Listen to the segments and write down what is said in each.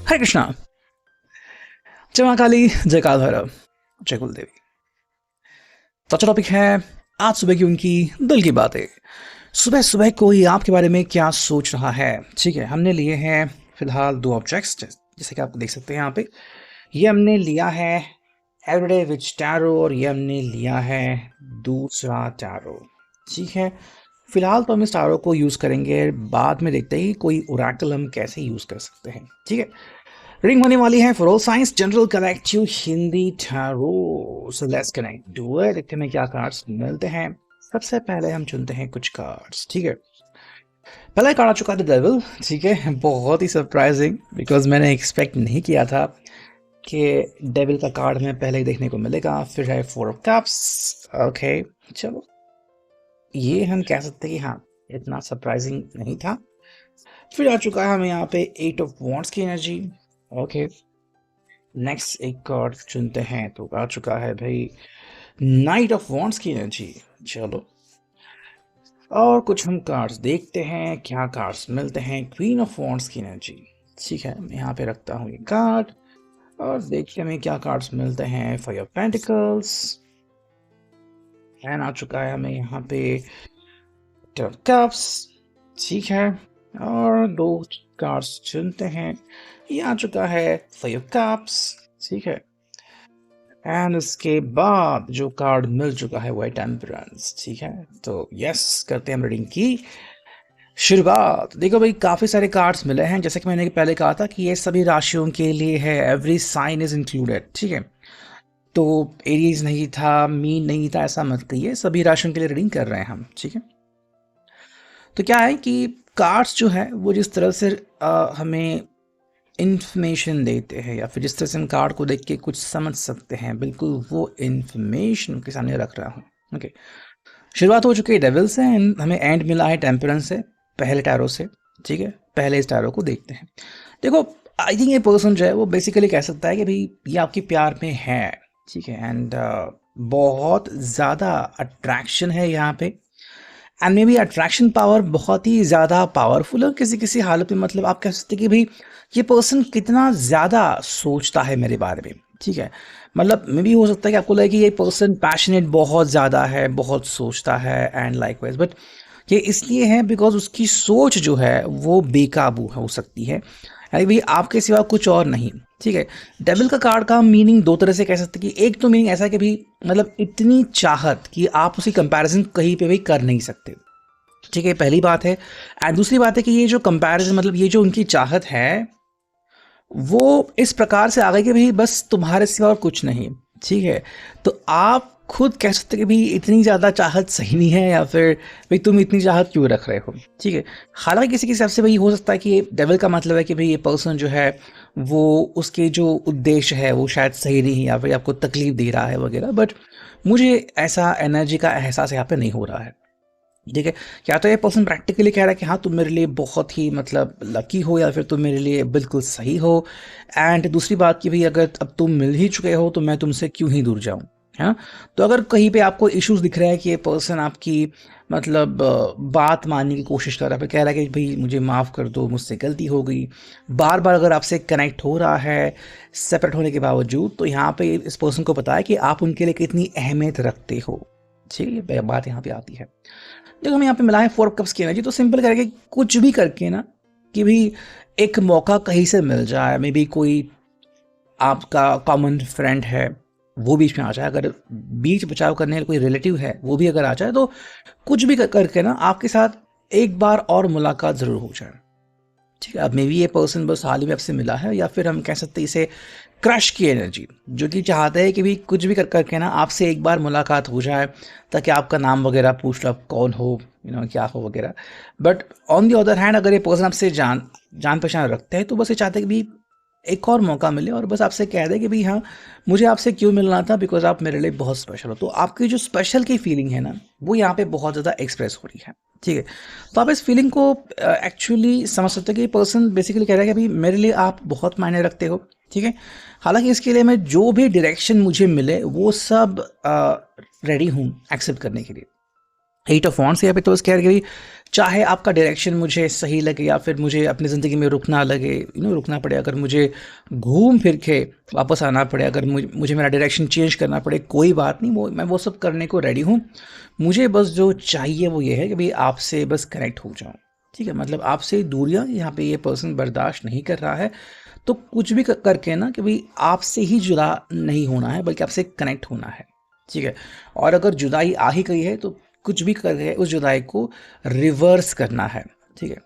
हरे कृष्णा। जय मां काली, जय काल भैरव, जय कुल देवी। तो अच्छा टॉपिक है आज सुबह की उनकी दिल की बातें। सुबह सुबह कोई आपके बारे में क्या सोच रहा है। ठीक है, हमने लिए हैं फिलहाल दो ऑब्जेक्ट्स, जैसे कि आप देख सकते हैं यहाँ पे। ये हमने लिया है एवरीडे विच टैरो और ये हमने लिया है दूसरा टैरो। ठीक है, फिलहाल तो हम इस टैरो को यूज़ करेंगे, बाद में देखते हैं कि कोई ओरेकल हम कैसे यूज़ कर सकते हैं। ठीक है, रीडिंग होने वाली है for all science general collective Hindi tarot. So let's connect do it. देखते हैं क्या कार्ड्स मिलते हैं। सबसे पहले हम चुनते हैं कुछ कार्ड्स। ठीक है, पहला कार्ड आ चुका था डेविल। ठीक है, बहुत ही सरप्राइजिंग, बिकॉज मैंने एक्सपेक्ट नहीं किया था कि डेविल का कार्ड हमें पहले ही देखने को मिलेगा। फिर है फोर ऑफ कप्स। ओके, चलो ये हम कह सकते हैं कि हाँ, इतना सरप्राइजिंग नहीं था। फिर आ चुका है हमें यहाँ पे एट ऑफ वॉन्ड्स की एनर्जी। ओके, नेक्स्ट एक कार्ड चुनते हैं तो आ चुका है भाई नाइट ऑफ वॉन्ड्स की एनर्जी। चलो और कुछ हम कार्ड्स देखते हैं, क्या कार्ड्स मिलते हैं। क्वीन ऑफ वॉन्ड्स की एनर्जी। ठीक है, मैं यहाँ पे रखता हूँ ये कार्ड और देखते हैं हमें क्या कार्ड्स मिलते हैं। फाइव ऑफ पेंटिकल्स एंड आ चुका है हमें यहाँ पे टेन ऑफ कप्स। ठीक है, और दो कार्ड्स चुनते हैं। ये आ चुका है फाइव ऑफ कप्स। ठीक है, एंड इसके बाद जो कार्ड मिल चुका है वो है टेम्परेंस। ठीक है, तो यस करते हैं हम रीडिंग की शुरुआत। देखो भाई, काफ़ी सारे कार्ड्स मिले हैं, जैसे कि मैंने पहले कहा था कि ये सभी राशियों के लिए है। Every sign is included. ठीक है, तो एरीज नहीं था, मीन नहीं था, ऐसा मत कहिए, सभी राशियों के लिए रीडिंग कर रहे हैं हम। ठीक है, तो क्या है कि कार्ड्स जो है वो जिस तरह से हमें इंफॉर्मेशन देते हैं या फिर जिस तरह से हम कार्ड को देख के कुछ समझ सकते हैं, बिल्कुल वो इंफॉर्मेशन के सामने रख रहा हूँ। ओके, शुरुआत हो चुकी है डेविल से एंड हमें एंड मिला है टेम्परेंस से, पहले टैरो से। ठीक है, पहले इस टैरो को देखते हैं। देखो, आई थिंक ये पर्सन जो है वो बेसिकली कह सकता है कि भाई ये आपके प्यार में है। ठीक है, एंड बहुत ज़्यादा अट्रैक्शन है यहाँ पे, and may be attraction power बहुत ही ज़्यादा पावरफुल है किसी किसी हालत में। मतलब आप कह सकते हैं कि भाई ये पर्सन कितना ज़्यादा सोचता है मेरे बारे में। ठीक है, मतलब मे भी हो सकता है कि आपको लगे कि ये पर्सन पैशनेट बहुत ज़्यादा है, बहुत सोचता है एंड लाइकवाइज, बट ये इसलिए है बिकॉज उसकी सोच जो है वो बेकाबू हो सकती है, यानी भाई आपके सिवा कुछ और नहीं। ठीक है, डेविल का कार्ड का मीनिंग दो तरह से कह सकते हैं कि एक तो मीनिंग ऐसा है कि भाई मतलब इतनी चाहत कि आप उसकी कंपैरिजन कहीं पे भी कर नहीं सकते। ठीक है, पहली बात है। एंड दूसरी बात है कि ये जो कंपैरिजन, मतलब ये जो उनकी चाहत है वो इस प्रकार से आ गई कि भाई बस तुम्हारे सिवा और कुछ नहीं। ठीक है, तो आप खुद कह सकते कि भाई इतनी ज़्यादा चाहत सही नहीं है, या फिर भाई तुम इतनी चाहत क्यों रख रहे हो। ठीक है, हालांकि किसी के हिसाब से भाई हो सकता है कि ये डेविल का मतलब है कि भाई ये पर्सन जो है वो उसके जो उद्देश्य है वो शायद सही नहीं है या फिर आपको तकलीफ दे रहा है वगैरह, बट मुझे ऐसा एनर्जी का एहसास यहाँ पे नहीं हो रहा है। ठीक है, या तो ये पर्सन प्रैक्टिकली कह रहा है कि हाँ तुम मेरे लिए बहुत ही मतलब लकी हो, या फिर तुम मेरे लिए बिल्कुल सही हो। एंड दूसरी बात कि भाई अगर अब तुम मिल ही चुके हो तो मैं तुमसे क्यों ही दूर जाऊं। हाँ, तो अगर कहीं पे आपको इश्यूज दिख रहा है कि ये पर्सन आपकी मतलब बात मानने की कोशिश कर रहा है, फिर कह रहा है कि भाई मुझे माफ़ कर दो, मुझसे गलती हो गई, बार बार अगर आपसे कनेक्ट हो रहा है सेपरेट होने के बावजूद, तो यहाँ पे इस पर्सन को पता है कि आप उनके लिए कितनी अहमियत रखते हो। ठीक है, बात यहाँ पे आती है। देखो हमें यहाँ पे मिला है फोर कप्स की एनर्जी, तो सिंपल करके कुछ भी करके ना कि भाई एक मौका कहीं से मिल जाए, मे बी कोई आपका कॉमन फ्रेंड है वो बीच में आ जाए, अगर बीच बचाव करने वाला कोई रिलेटिव है वो भी अगर आ जाए, तो कुछ भी करके ना आपके साथ एक बार और मुलाकात ज़रूर हो जाए। ठीक है, अब मे बी ये पर्सन बस हाल ही में आपसे मिला है, या फिर हम कह सकते हैं इसे क्रश की एनर्जी, जो कि चाहता है कि भी कुछ भी करके ना आपसे एक बार मुलाकात हो जाए, ताकि आपका नाम वगैरह पूछ लो, आप कौन हो, क्या हो वगैरह। But on the other hand अगर ये पर्सन आपसे जान जान पहचान रखते हैं, तो बस ये चाहते हैं कि भी एक और मौका मिले और बस आपसे कह दे कि भाई हाँ मुझे आपसे क्यों मिलना था, बिकॉज आप मेरे लिए बहुत स्पेशल हो। तो आपकी जो स्पेशल की फीलिंग है ना वो यहाँ पे बहुत ज़्यादा एक्सप्रेस हो रही है। ठीक है, तो आप इस फीलिंग को एक्चुअली समझ सकते हो कि पर्सन बेसिकली कह रहा है कि भाई मेरे लिए आप बहुत मायने रखते हो। ठीक है, हालांकि इसके लिए मैं जो भी डायरेक्शन मुझे मिले वो सब रेडी हूँ एक्सेप्ट करने के लिए। एट ऑफ वॉन्ड्स यहाँ पे तो बस कह रहे कि भाई चाहे आपका डायरेक्शन मुझे सही लगे या फिर मुझे अपनी ज़िंदगी में रुकना लगे, रुकना पड़े, अगर मुझे घूम फिर के वापस आना पड़े, अगर मुझे मेरा डायरेक्शन चेंज करना पड़े, कोई बात नहीं, वो मैं वो सब करने को रेडी हूँ। मुझे बस जो चाहिए वो ये है कि भाई आपसे बस कनेक्ट हो जाऊँ। ठीक है, मतलब आपसे दूरियाँ यहाँ पे ये पर्सन बर्दाश्त नहीं कर रहा है, तो कुछ भी करके ना कि भाई आपसे ही जुदा नहीं होना है, बल्कि आपसे कनेक्ट होना है। ठीक है, और अगर जुदाई आ ही गई है तो कुछ भी करके उस जुदाई को रिवर्स करना है। ठीक है,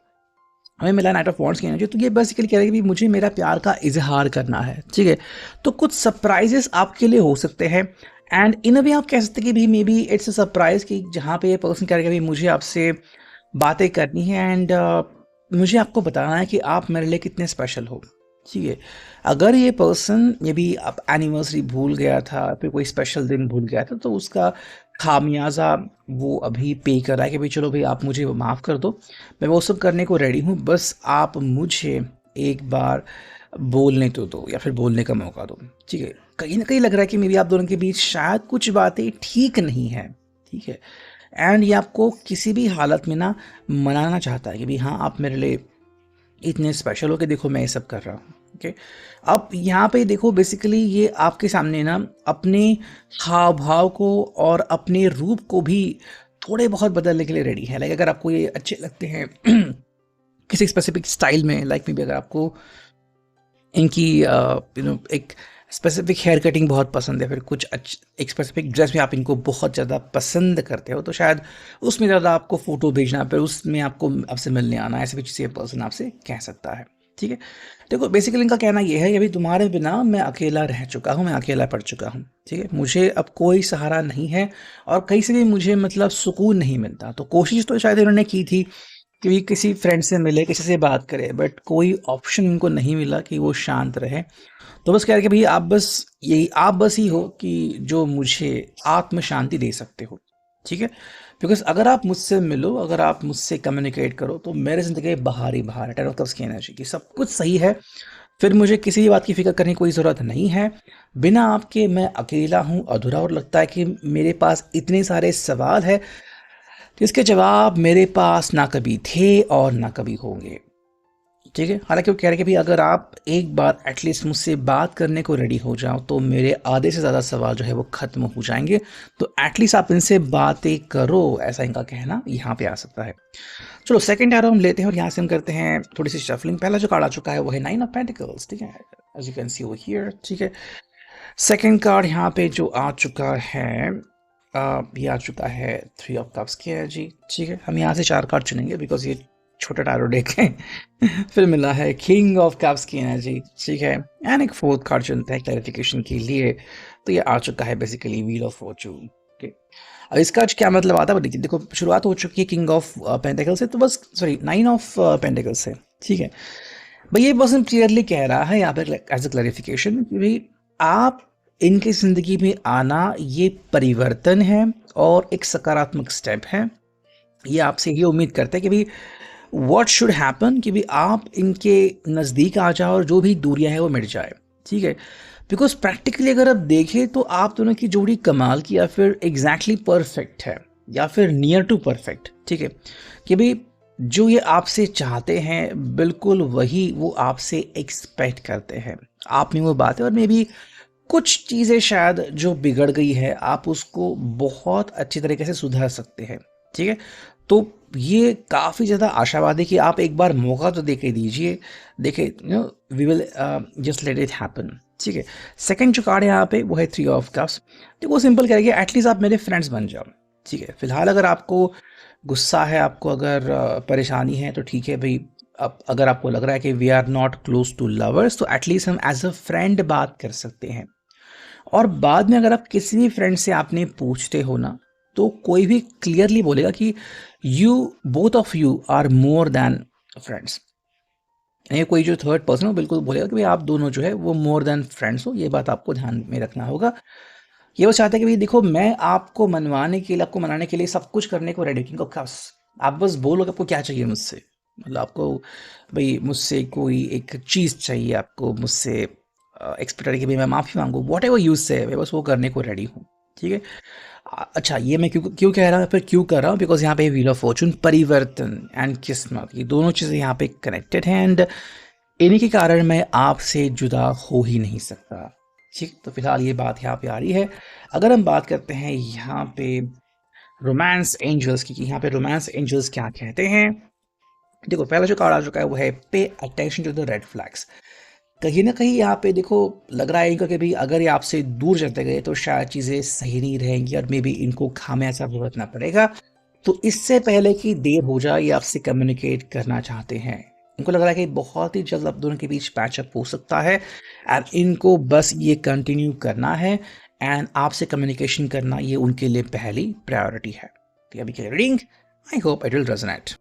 हमें मिला नाइट ऑफ वॉन्ड्स की एनर्जी, तो ये बेसिकली कह रहा है कि मुझे मेरा प्यार का इजहार करना है। ठीक है, तो कुछ सरप्राइजेस आपके लिए हो सकते हैं, एंड इन अ वे आप कह सकते हैं कि भी may be it's a surprise कि जहाँ पे ये पर्सन कह रहा है कि मुझे आपसे बातें करनी है, एंड मुझे आपको बताना है कि आप मेरे लिए कितने स्पेशल हो। ठीक है, अगर ये पर्सन मे बी आप एनिवर्सरी भूल गया था, फिर कोई स्पेशल दिन भूल गया था, तो उसका खामियाजा वो अभी पे कर रहा है कि भाई चलो भाई आप मुझे माफ़ कर दो, मैं वो सब करने को रेडी हूँ, बस आप मुझे एक बार बोलने तो दो या फिर बोलने का मौका दो। ठीक है, कहीं ना कहीं लग रहा है कि मेरी आप दोनों के बीच शायद कुछ बातें ठीक नहीं है। ठीक है, एंड ये आपको किसी भी हालत में ना मनाना चाहता है कि भाई हाँ आप मेरे लिए इतने स्पेशल हो कि देखो मैं ये सब कर रहा हूँ। ओके, अब यहाँ पे देखो बेसिकली ये आपके सामने ना अपने हाव भाव को और अपने रूप को भी थोड़े बहुत बदलने के लिए रेडी है। लाइक अगर आपको ये अच्छे लगते हैं किसी स्पेसिफिक स्टाइल में, लाइक मे बी अगर आपको इनकी एक स्पेसिफिक हेयर कटिंग बहुत पसंद है, फिर कुछ एक स्पेसिफिक ड्रेस में आप इनको बहुत ज़्यादा पसंद करते हो, तो शायद उसमें ज़्यादा आपको फ़ोटो भेजना, फिर उसमें आपको आपसे मिलने आना, ऐसे भी किसी पर्सन आपसे कह सकता है। ठीक है, देखो बेसिकली इनका कहना ये है कि अभी तुम्हारे बिना मैं अकेला रह चुका हूँ, मैं अकेला पड़ चुका हूँ। ठीक है, मुझे अब कोई सहारा नहीं है और कहीं से भी मुझे मतलब सुकून नहीं मिलता। तो कोशिश तो शायद इन्होंने की थी कि किसी फ्रेंड से मिले, किसी से बात करे, बट कोई ऑप्शन इनको नहीं मिला कि वो शांत रहे। तो बस कह रहे कि भई आप बस ही हो कि जो मुझे आत्म शांति दे सकते हो। ठीक है? बिकॉज़ अगर आप मुझसे मिलो, अगर आप मुझसे कम्युनिकेट करो, तो मेरे ज़िंदगी में बाहर ही बाहर है, 10 ऑफ कप्स की एनर्जी की सब कुछ सही है। फिर मुझे किसी भी बात की फ़िक्र करने की कोई ज़रूरत नहीं है। बिना आपके मैं अकेला हूँ, अधूरा, और लगता है कि मेरे पास इतने सारे सवाल हैं, जिसके जवाब मेरे पास ना कभी थे और ना कभी होंगे। ठीक है, हालांकि वो कह रहे हैं कि भाई अगर आप एक बार एटलीस्ट मुझसे बात करने को रेडी हो जाओ तो मेरे आधे से ज़्यादा सवाल जो है वो ख़त्म हो जाएंगे। तो एटलीस्ट आप इनसे बातें करो, ऐसा इनका कहना यहाँ पे आ सकता है। चलो सेकंड एरो हम लेते हैं और यहाँ से हम करते हैं थोड़ी सी शफलिंग। पहला जो कार्ड आ चुका है वो है 9 ऑफ पेंटिकल्स। ठीक है, as you can see over here. ठीक है, सेकंड कार्ड यहाँ पे जो आ चुका है ये आ चुका है 3 ऑफ कप्स की एनर्जी। ठीक है, हम यहाँ से 4 कार्ड चुनेंगे बिकॉज ये छोटा टैरो डेक है। फिर मिला है किंग ऑफ कप्स की एनर्जी। ठीक है, एंड एक फोर्थ कार्ड चुनते हैं क्लैरिफिकेशन के लिए। तो ये आ चुका है basically wheel of Fortune. Okay, अब इसका आज क्या मतलब आता है देखिए, देखो शुरुआत हो चुकी है किंग ऑफ पेंटिकल से, तो बस सॉरी 9 ऑफ पेंटिकल से। ठीक है, भाई ये पर्सन क्लियरली कह रहा है यहाँ पर एज अ क्लैरिफिकेशन कि भाई आप इनकी जिंदगी में आना ये परिवर्तन है और एक सकारात्मक स्टेप है। ये आपसे ये उम्मीद करते हैं कि भाई व्हाट शुड हैपन कि भी आप इनके नज़दीक आ जाओ और जो भी दूरियां हैं वो मिट जाए। ठीक है, बिकॉज प्रैक्टिकली अगर आप देखें तो आप दोनों की जोड़ी कमाल की या फिर एग्जैक्टली परफेक्ट है या फिर नियर टू परफेक्ट। ठीक है, कि भाई जो ये आपसे चाहते हैं बिल्कुल वही वो आपसे एक्सपेक्ट करते हैं। आप में वो बात है, और मे बी कुछ चीज़ें शायद जो बिगड़ गई है आप उसको बहुत अच्छी तरीके से सुधार सकते हैं। ठीक है, तो ये काफ़ी ज़्यादा आशावादी कि आप एक बार मौका तो दे के दीजिए, देखे we will just let it happen. ठीक है, सेकंड जो कार्ड है यहाँ पे वो है 3 ऑफ कप्स। देखो सिंपल करेंगे, एटलीस्ट आप मेरे फ्रेंड्स बन जाओ। ठीक है, फिलहाल अगर आपको गुस्सा है, आपको अगर परेशानी है, तो ठीक है भाई। अब अगर आपको लग रहा है कि we are not close to lovers, तो एटलीस्ट हम एज अ फ्रेंड बात कर सकते हैं। और बाद में अगर आप किसी भी फ्रेंड से आपने पूछते हो ना, तो कोई भी क्लियरली बोलेगा कि you both of you are more than friends. ये कोई जो थर्ड पर्सन हो बिल्कुल बोलेगा कि भाई आप दोनों जो है वो मोर देन फ्रेंड्स हो। ये बात आपको ध्यान में रखना होगा। ये वो चाहते हैं कि भाई देखो मैं आपको मनवाने के लिए, आपको मनाने के लिए सब कुछ करने को रेडी हूँ। खास आप बस बोलो कि आपको क्या चाहिए मुझसे। मतलब आपको भाई मुझसे कोई एक चीज़ चाहिए, आपको मुझसे एक्सपेक्ट है कि भाई मैं माफ़ी मांगू, वॉट एवर यूज से मैं बस वो करने को रेडी हूँ। ठीक है, अच्छा, ये मैं क्यों क्यों कह रहा हूँ, फिर क्यों कर रहा हूँ, बिकॉज यहाँ पे व्हील ऑफ फॉर्चून, परिवर्तन एंड किस्मत, ये दोनों चीज़ें यहाँ पे कनेक्टेड हैं एंड इन्हीं के कारण मैं आपसे जुदा हो ही नहीं सकता। ठीक, तो फिलहाल ये बात यहाँ पे आ रही है। अगर हम बात करते हैं यहाँ पे रोमांस एंजल्स की, कि यहाँ पे रोमांस एंजल्स क्या कहते हैं। देखो, पहला जो कार्ड आ चुका है वो है pay attention to the red flags. कहीं ना कहीं यहाँ पे देखो, लग रहा है इनको कि भाई अगर ये आपसे दूर चलते गए तो शायद चीज़ें सही नहीं रहेंगी और मे बी इनको खामियाजा भुगतना पड़ेगा। तो इससे पहले कि देर हो जाए, ये आपसे कम्युनिकेट करना चाहते हैं। इनको लग रहा है कि बहुत ही जल्द आप दोनों के बीच पैचअप हो सकता है एंड इनको बस ये कंटिन्यू करना है एंड आपसे कम्युनिकेशन करना, ये उनके लिए पहली प्रायोरिटी है। तो अभी के reading, I hope it will resonate.